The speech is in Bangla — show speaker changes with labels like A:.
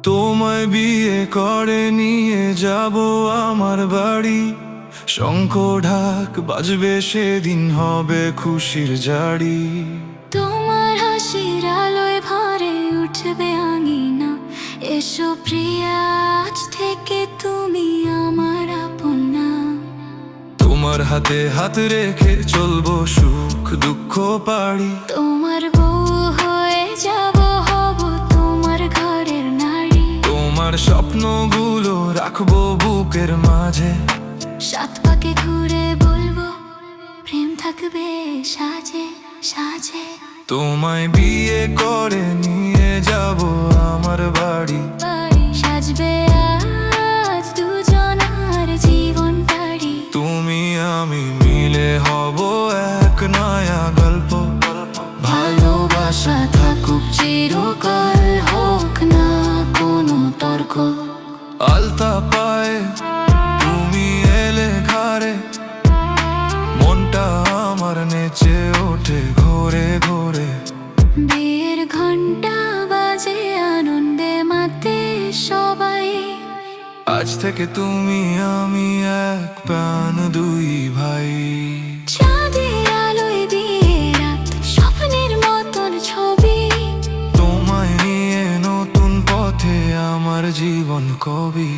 A: তোমায় বিয়ে করে নিয়ে যাব আমার বাড়ি, শঙ্খ ঢাক বাজবে, সেদিন হবে খুশির জাড়ি।
B: তোমার হাসির আলোয় ভরে উঠবে আঙিনা, এসো প্রিয়া, আজ থেকে তুমি আমার আপন না।
A: তোমার হাতে হাত রেখে চলবো, সুখ দুঃখ পাড়ি।
B: তোমার বউ হয়ে যাব, হব তোমার ঘরের নারী।
A: তোমার স্বপ্নগুলো রাখবো বুকের মাঝে,
B: সাত পাকে ঘুরে বলবো প্রেম থাকবে সাজে সাজে।
A: তোমায় বিয়ে করে নিয়ে যাব আমার বাড়ি,
B: সাজবে আজ দুজনার জীবন বাড়ি।
A: তুমি আমি মিলে হব এক নয়া গল্প।
B: ভালোবাসা থাকুক চিরকাল, হোক না কোনো তর্ক।
A: আলতা পায়ে তুমি এলে ঘরে, মনটা আমার নেচে ওঠে ঘোরে ঘোরে।
B: বিয়ের ঘন্টা বাজে, আনন্দে মাতে সবাই।
A: আজ থেকে তুমি আমি এক প্রাণ দুই ভাই।
B: চাঁদের আলোয় দিয়ে রাত, স্বপ্নের মতন ছবি।
A: তোমায় নিয়ে নতুন পথে আমার জীবন কবি।